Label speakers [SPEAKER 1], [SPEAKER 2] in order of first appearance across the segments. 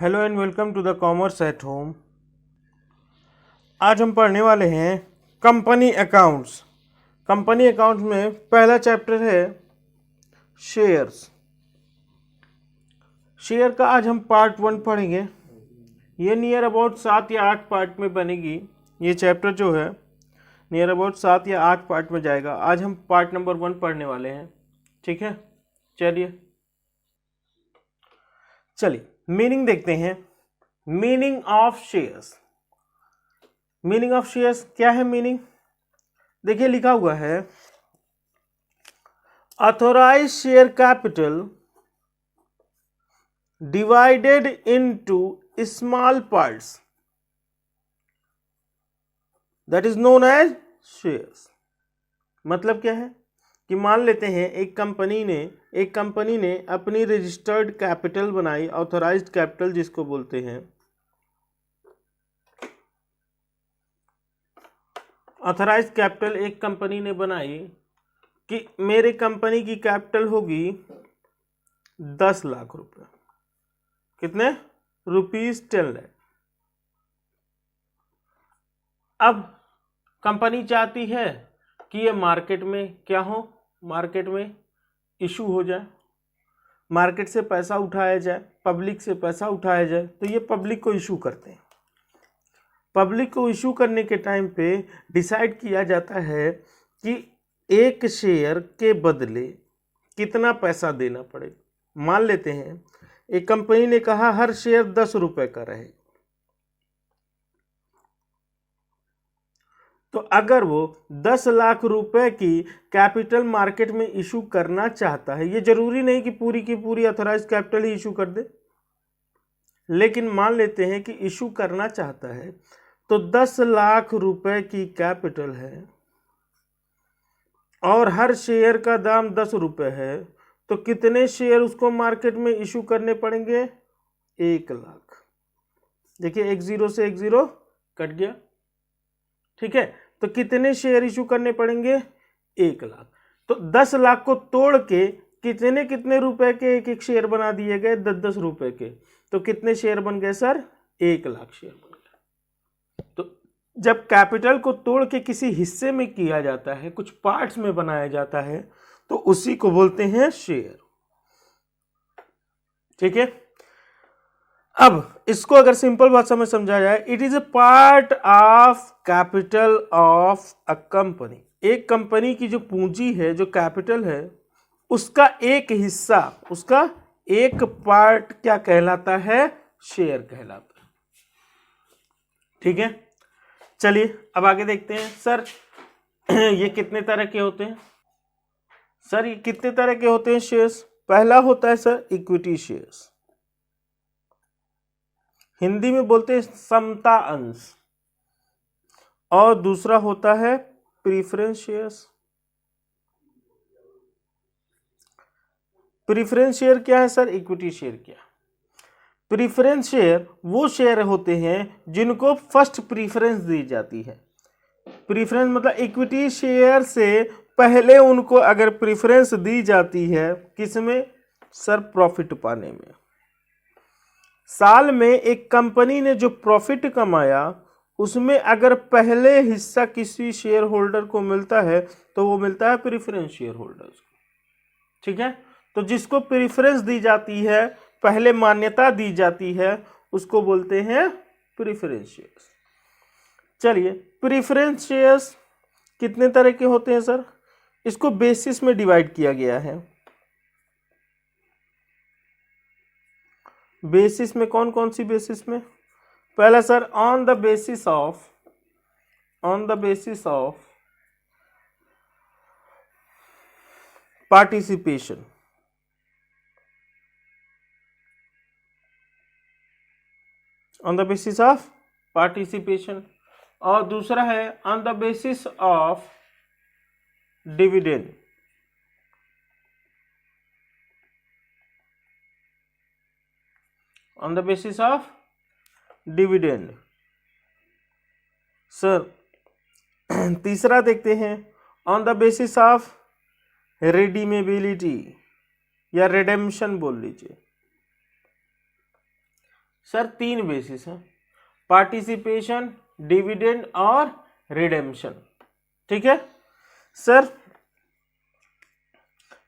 [SPEAKER 1] Hello and welcome to the commerce at home. आज हम पढ़ने वाले हैं कंपनी अकाउंट्स। कंपनी अकाउंट्स में पहला चैप्टर है शेयर्स। शेयर का आज हम पार्ट 1 पढ़ेंगे। ये नियर अबाउट 7 या 8 पार्ट में बनेगी। ये चैप्टर जो है नियर अबाउट 7 या 8 पार्ट में जाएगा। आज हम पार्ट नंबर 1 पढ़ने वाले हैं। ठीक है, चलिए मीनिंग देखते हैं। Meaning of shares. Meaning of shares क्या है? मीनिंग देखिए, लिखा हुआ है authorise share capital divided into small parts that is known as shares. मतलब क्या है कि मान लेते हैं एक कंपनी ने अपनी रजिस्टर्ड कैपिटल बनाई, ऑथोराइज्ड कैपिटल जिसको बोलते हैं। ऑथराइज्ड कैपिटल एक कंपनी ने बनाई कि मेरे कंपनी की कैपिटल होगी 10 लाख रुपए। कितने? ₹10 लाख। अब कंपनी चाहती है कि ये मार्केट में क्या हो, मार्केट में इशू हो जाए, मार्केट से पैसा उठाया जाए, पब्लिक से पैसा उठाया जाए। तो ये पब्लिक को इशू करते हैं। पब्लिक को इशू करने के टाइम पे डिसाइड किया जाता है कि एक शेयर के बदले कितना पैसा देना पड़े। मान लेते हैं एक कंपनी ने कहा हर शेयर 10 रुपए का रहे। तो अगर वो 10 लाख रुपए की कैपिटल मार्केट में इशू करना चाहता है, ये जरूरी नहीं कि पूरी की पूरी ऑथराइज्ड कैपिटल ही इशू कर दे, लेकिन मान लेते हैं कि इशू करना चाहता है, तो 10 लाख रुपए की कैपिटल है और हर शेयर का दाम 10 रुपए है। तो कितने शेयर उसको मार्केट में इशू करने पड़ेंगे? 1 लाख। देखिए, एक जीरो से एक जीरो कट गया। ठीक है, तो कितने शेयर इशू करने पड़ेंगे? 1 लाख। तो 10 लाख को तोड़ के कितने कितने रुपए के एक एक शेयर बना दिए गए? 10-10 रुपए के। तो कितने शेयर बन गए सर? 1 लाख शेयर बन गए। तो जब कैपिटल को तोड़ के किसी हिस्से में किया जाता है, कुछ पार्ट्स में बनाया जाता है, तो उसी को बोलते हैं शेयर। ठीक है, अब इसको अगर सिंपल भाषा में समझा जाए, it is a part of capital of a company. एक कंपनी की जो पूंजी है, जो कैपिटल है, उसका एक हिस्सा, उसका एक पार्ट क्या कहलाता है? शेयर कहलाता है। ठीक है, चलिए अब आगे देखते हैं। सर ये कितने तरह के होते हैं? सर ये कितने तरह के होते हैं शेयर्स? पहला होता है सर इक्विटी शेयर्स, हिंदी में बोलते हैं समता अंश। और दूसरा होता है प्रीफरेंस शेयर्स। प्रीफरेंस शेयर क्या है सर? इक्विटी शेयर क्या? प्रीफरेंस शेयर वो शेयर होते हैं जिनको फर्स्ट प्रीफरेंस दी जाती है। प्रीफरेंस मतलब इक्विटी शेयर से पहले उनको अगर प्रीफरेंस दी जाती है, किसमें सर? प्रॉफिट पाने में। साल में एक कंपनी ने जो प्रॉफिट कमाया, उसमें अगर पहले हिस्सा किसी शेयर होल्डर को मिलता है तो वो मिलता है प्रीफरेंस शेयर होल्डर्स को। ठीक है, तो जिसको प्रीफरेंस दी जाती है, पहले मान्यता दी जाती है, उसको बोलते हैं प्रीफरेंस शेयर्स। चलिए, प्रीफरेंस शेयर्स कितने तरह के होते हैं सर? इसको बेसिस में डिवाइड किया गया है। बेसिस में कौन कौन सी बेसिस में? पहला sir on the basis of participation. On the basis of participation. और दूसरा है on the basis of dividend. On the basis of dividend. Sir तीसरा देखते हैं ऑन द बेसिस ऑफ रिडीमेबिलिटी या रिडेम्पशन बोल लीजिए। सर 3 बेसिस हैं, पार्टिसिपेशन, डिविडेंड और रिडेम्पशन। ठीक है सर,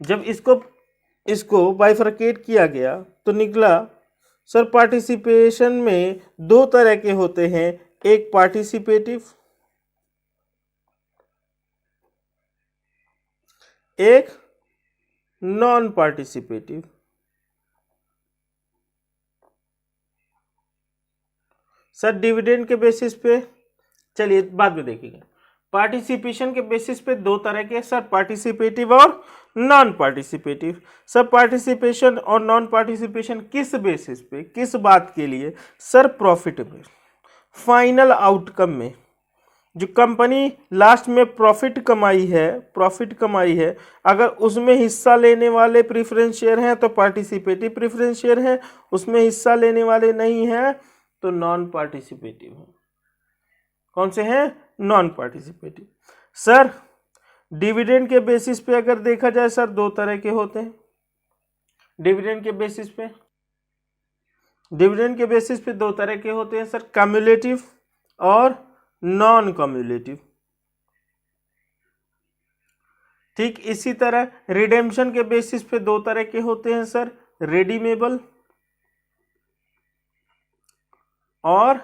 [SPEAKER 1] जब इसको बाइफरकेट किया गया तो निकला सर पार्टिसिपेशन में 2 तरह के होते हैं, एक पार्टिसिपेटिव, एक नॉन पार्टिसिपेटिव। सर डिविडेंड के बेसिस पे, चलिए बाद में देखेंगे। पार्टिसिपेशन के बेसिस पे 2 तरह के सर, पार्टिसिपेटिव और नॉन पार्टिसिपेटिव। सर पार्टिसिपेशन और नॉन पार्टिसिपेशन किस बेसिस पे, किस बात के लिए? सर प्रॉफिट में, फाइनल आउटकम में जो कंपनी लास्ट में प्रॉफिट कमाई है, अगर उसमें हिस्सा लेने वाले प्रेफरेंस शेयर हैं तो पार्टिसिपेटिव प्रेफरेंस शेयर हैं, उसमें हिस्सा लेने वाले नहीं हैं तो नॉन पार्टिसिपेटिव हैं। कौन से हैं? Non participative. सर डिविडेंड के बेसिस पे अगर देखा जाए सर 2 तरह के होते हैं। डिविडेंड के बेसिस पे 2 तरह के होते हैं सर, कम्युलेटिव और नॉन कम्युलेटिव। ठीक इसी तरह रिडेम्पशन के बेसिस पे 2 तरह के होते हैं सर, रेडीमेबल और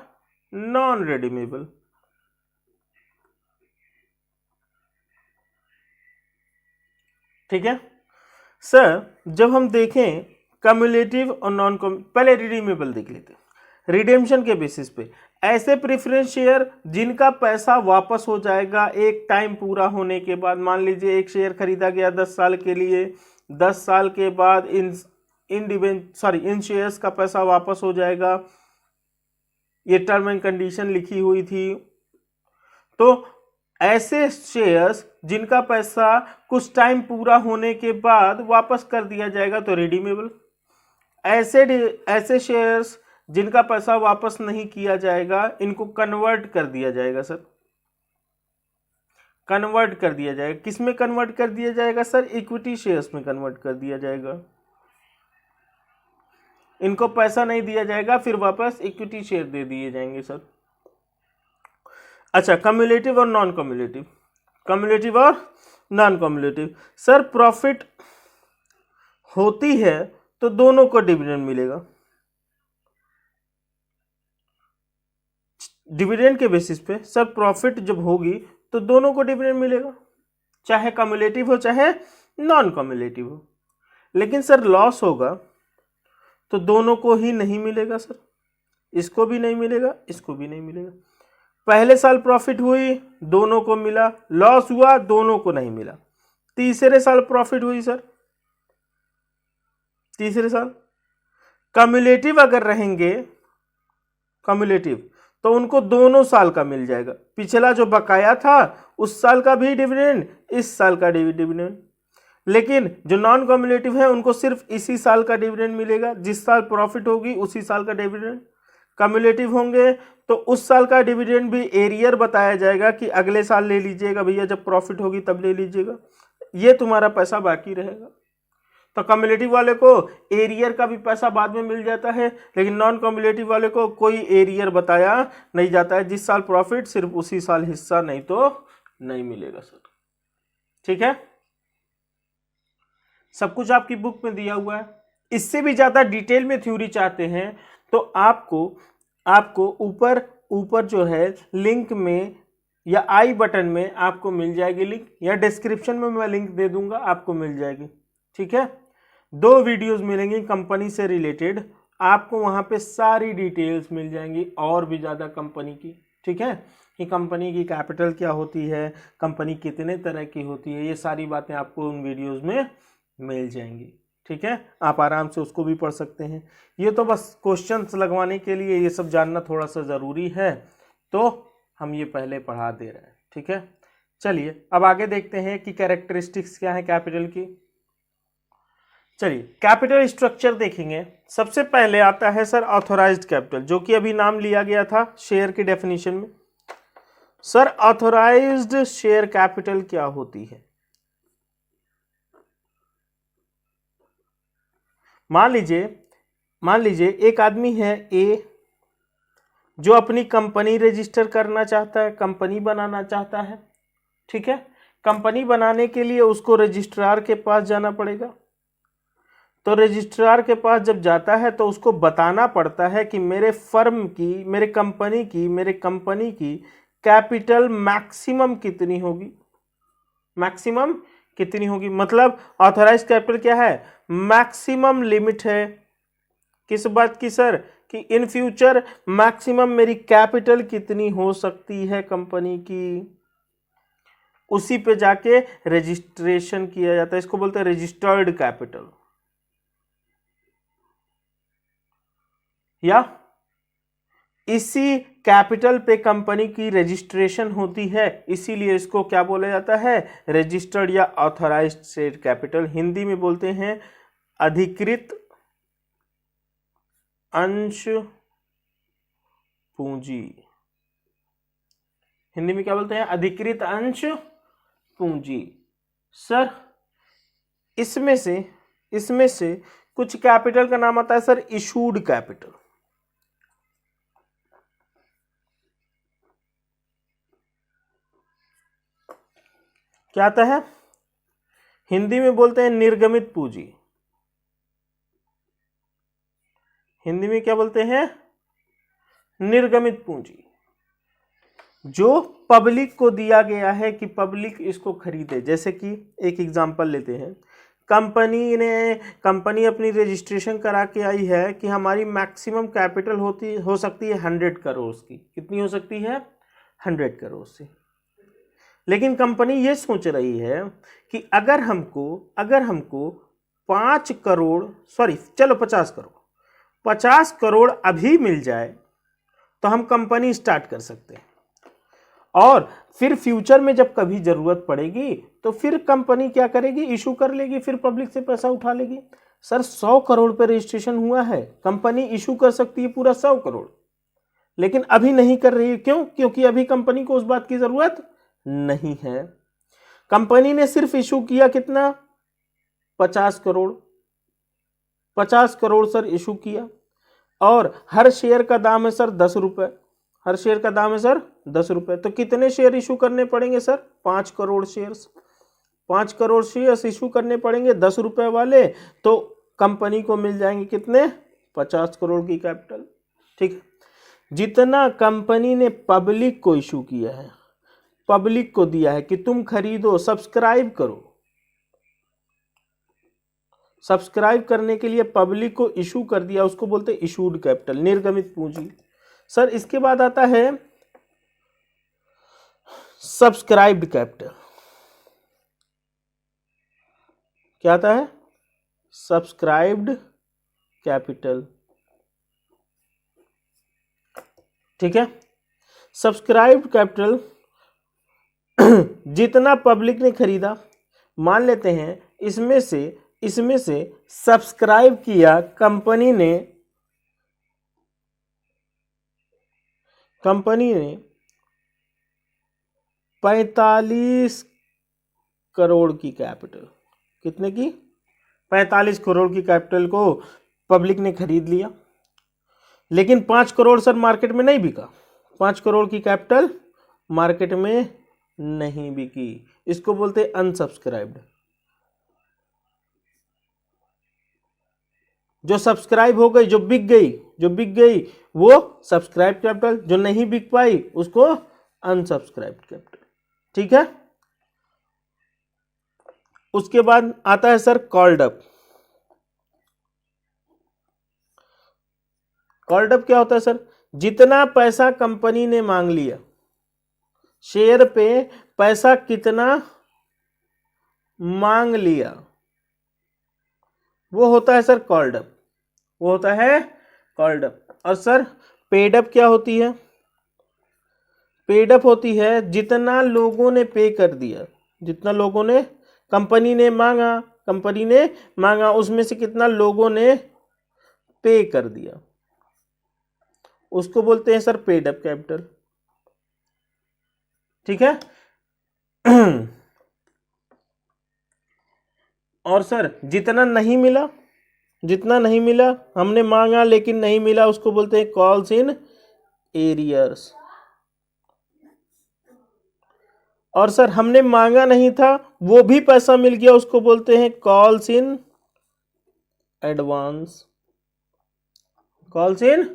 [SPEAKER 1] नॉन रेडीमेबल। ठीक है सर, जब हम देखें कम्युलेटिव और नॉन पहले रिडीमेबल देख लेते हैं। रिडेम्पशन के बेसिस पे ऐसे प्रेफरेंस शेयर जिनका पैसा वापस हो जाएगा एक टाइम पूरा होने के बाद। मान लीजिए एक शेयर खरीदा गया 10 साल के लिए, 10 साल के बाद इन शेयर्स का पैसा वापस हो जाएगा, ये टर्म एंड कंडीशन लिखी हुई थी। तो ऐसे शेयर्स जिनका पैसा कुछ टाइम पूरा होने के बाद वापस कर दिया जाएगा तो रिडीमेबल। ऐसे शेयर्स जिनका पैसा वापस नहीं किया जाएगा इनको कन्वर्ट कर दिया जाएगा सर, कन्वर्ट कर दिया जाएगा। किस में कन्वर्ट कर दिया जाएगा सर? इक्विटी शेयर्स में कन्वर्ट कर दिया जाएगा। इनको पैसा नहीं दिया जाएगा, फिर वापस इक्विटी शेयर दे दिए जाएंगे सर। अच्छा, कम्युलेटिव और नॉन कम्युलेटिव, कम्युलेटिव और नॉन कम्युलेटिव। सर प्रॉफिट होती है तो दोनों को डिविडेंड मिलेगा। डिविडेंड के बेसिस पे सर प्रॉफिट जब होगी तो दोनों को डिविडेंड मिलेगा, चाहे कम्युलेटिव हो चाहे नॉन कम्युलेटिव हो। लेकिन सर लॉस होगा तो दोनों को ही नहीं मिलेगा सर, इसको भी नहीं मिलेगा, इसको भी नहीं मिलेगा। पहले साल प्रॉफिट हुई दोनों को मिला, लॉस हुआ दोनों को नहीं मिला। तीसरे साल प्रॉफिट हुई सर, तीसरे साल कम्युलेटिव अगर रहेंगे, कम्युलेटिव तो उनको दोनों साल का मिल जाएगा। पिछला जो बकाया था उस साल का भी डिविडेंड, इस साल का डिविडेंड। लेकिन जो नॉन कम्युलेटिव है उनको सिर्फ इसी साल का डिविडेंड मिलेगा, जिस साल प्रॉफिट होगी उसी साल का डिविडेंड। कम्युलेटिव होंगे तो उस साल का डिविडेंड भी एरियर बताया जाएगा कि अगले साल ले लीजिएगा भैया, जब प्रॉफिट होगी तब ले लीजिएगा, ये तुम्हारा पैसा बाकी रहेगा। तो कम्युलेटिव वाले को एरियर का भी पैसा बाद में मिल जाता है, लेकिन नॉन कम्युलेटिव वाले को कोई एरियर बताया नहीं जाता है, जिस साल प्रॉफिट सिर्फ उसी साल हिस्सा, नहीं तो नहीं मिलेगा सर। ठीक है, सब कुछ आपकी बुक में दिया हुआ है। इससे भी ज्यादा डिटेल में थ्योरी चाहते हैं तो आपको ऊपर जो है लिंक में या आई बटन में आपको मिल जाएगी लिंक, या डिस्क्रिप्शन में मैं लिंक दे दूंगा, आपको मिल जाएगी। ठीक है, 2 वीडियोस मिलेंगी कंपनी से रिलेटेड, आपको वहां पे सारी डिटेल्स मिल जाएंगी और भी ज़्यादा कंपनी की। ठीक है, कि कंपनी की कैपिटल क्या होती है, कंपनी कितने तरह की होती है, ये सारी बातें आपको उन वीडियोस में मिल जाएंगी। ठीक है, आप आराम से उसको भी पढ़ सकते हैं। ये तो बस क्वेश्चंस लगवाने के लिए ये सब जानना थोड़ा सा ज़रूरी है, तो हम ये पहले पढ़ा दे रहे हैं। ठीक है, चलिए अब आगे देखते हैं कि कैरेक्टरिस्टिक्स क्या है कैपिटल की। चलिए कैपिटल स्ट्रक्चर देखेंगे। सबसे पहले आता है सर ऑथोराइज्ड कैपिटल, जो कि अभी नाम लिया गया था शेयर की डेफिनेशन में। सर ऑथोराइज्ड शेयर कैपिटल क्या होती है? मान लीजिए मान लीजिए एक आदमी है ए, जो अपनी कंपनी रजिस्टर करना चाहता है, कंपनी बनाना चाहता है। ठीक है, कंपनी बनाने के लिए उसको रजिस्ट्रार के पास जाना पड़ेगा। तो रजिस्ट्रार के पास जब जाता है तो उसको बताना पड़ता है कि मेरे फर्म की, मेरे कंपनी की कैपिटल मैक्सिमम कितनी होगी, मैक्सिमम कितनी होगी। मतलब ऑथराइज कैपिटल क्या है, मैक्सिमम लिमिट है। किस बात की सर, कि इन फ्यूचर मैक्सिमम मेरी कैपिटल कितनी हो सकती है कंपनी की, उसी पे जाके रजिस्ट्रेशन किया जाता है। इसको बोलते हैं रजिस्टर्ड कैपिटल, या इसी कैपिटल पे कंपनी की रजिस्ट्रेशन होती है, इसीलिए इसको क्या बोला जाता है, रजिस्टर्ड या ऑथराइज्ड शेयर कैपिटल। हिंदी में बोलते हैं अधिकृत अंश पूंजी। हिंदी में क्या बोलते हैं, अधिकृत अंश पूंजी। सर इसमें से कुछ कैपिटल का नाम आता है सर इशूड कैपिटल। क्या आता है, हिंदी में बोलते हैं निर्गमित पूंजी। हिंदी में क्या बोलते हैं, निर्गमित पूंजी, जो पब्लिक को दिया गया है कि पब्लिक इसको खरीदे। जैसे कि एक एग्जांपल लेते हैं, कंपनी अपनी रजिस्ट्रेशन करा के आई है कि हमारी मैक्सिमम कैपिटल हो सकती है 100 करोड़ की। कितनी हो सकती है, 100 करोड़ से। लेकिन कंपनी ये सोच रही है कि अगर हमको 5 करोड़, सॉरी चलो 50 करोड़ अभी मिल जाए तो हम कंपनी स्टार्ट कर सकते हैं, और फिर फ्यूचर में जब कभी जरूरत पड़ेगी तो फिर कंपनी क्या करेगी, इशू कर लेगी, फिर पब्लिक से पैसा उठा लेगी। सर 100 करोड़ पे रजिस्ट्रेशन हुआ है, कंपनी इशू कर सकती है पूरा 100 करोड़, लेकिन अभी नहीं कर रही है। क्यों, क्योंकि अभी कंपनी को उस बात की जरूरत नहीं है। कंपनी ने सिर्फ इशू किया कितना, 50 करोड़। 50 करोड़ सर इशू किया, और हर शेयर का दाम है सर 10 रुपए। हर शेयर का दाम है सर 10 रुपए। तो कितने शेयर इशू करने पड़ेंगे sir, 5 crore shares. 5 crore shares issue करने पड़ेंगे 10 रुपए वाले, तो कंपनी को मिल जाएंगे कितने, 50 करोड़ की कैपिटल। ठीक है, जितना कंपनी ने पब्लिक को इशू किया है, पब्लिक को दिया है कि तुम खरीदो, सब्सक्राइब करो, सब्सक्राइब करने के लिए पब्लिक को इशू कर दिया, उसको बोलते हैं इशूड कैपिटल, निर्गमित पूंजी। सर इसके बाद आता है सब्सक्राइब्ड कैपिटल। क्या आता है, सब्सक्राइब्ड कैपिटल। ठीक है, सब्सक्राइब्ड कैपिटल जितना पब्लिक ने खरीदा, मान लेते हैं इसमें से सब्सक्राइब किया कंपनी ने 45 करोड़ की कैपिटल। कितने की, 45 करोड़ की कैपिटल को पब्लिक ने खरीद लिया, लेकिन 5 करोड़ सर मार्केट में नहीं बिका। 5 करोड़ की कैपिटल मार्केट में नहीं बिकी, इसको बोलते हैं अनसब्सक्राइब्ड। जो सब्सक्राइब हो गई, जो बिक गई वो सब्सक्राइब कैपिटल, जो नहीं बिक पाई उसको अनसब्सक्राइब्ड कैपिटल। ठीक है, उसके बाद आता है sir called up. Called up क्या होता है सर, जितना पैसा कंपनी ने मांग लिया, शेयर पे पैसा कितना मांग लिया, वो होता है सर कॉल्ड अप, वो होता है कॉल्ड अप। और सर पेड अप क्या होती है, पेड अप होती है जितना लोगों ने पे कर दिया, जितना लोगों ने, कंपनी ने मांगा उसमें से कितना लोगों ने पे कर दिया, उसको बोलते हैं सर पेड अप कैपिटल। ठीक है और सर जितना नहीं मिला, जितना नहीं मिला, हमने मांगा लेकिन नहीं मिला, उसको बोलते हैं कॉल्स इन एरियर्स। और सर हमने मांगा नहीं था, वो भी पैसा मिल गया, उसको बोलते हैं calls in advance. Calls in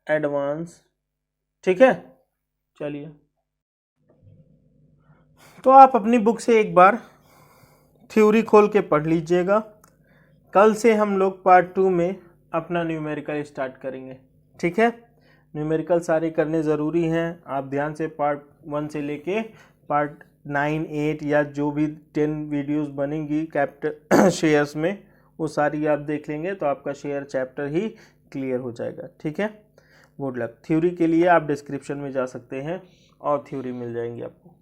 [SPEAKER 1] advance. ठीक है, चलिए। तो आप अपनी बुक से एक बार थ्योरी खोल के पढ़ लीजिएगा। कल से हम लोग पार्ट 2 में अपना न्यूमेरिकल स्टार्ट करेंगे। ठीक है, न्यूमेरिकल सारे करने ज़रूरी हैं। आप ध्यान से पार्ट 1 से लेके पार्ट 9, 8 या जो भी 10 वीडियोस बनेंगी कैपिटल शेयर्स में, वो सारी आप देख लेंगे तो आपका शेयर चैप्टर ही क्लियर हो जाएगा। ठीक है, गुड लक। थ्योरी के लिए आप डिस्क्रिप्शन में जा सकते हैं और थ्योरी मिल जाएंगी आपको।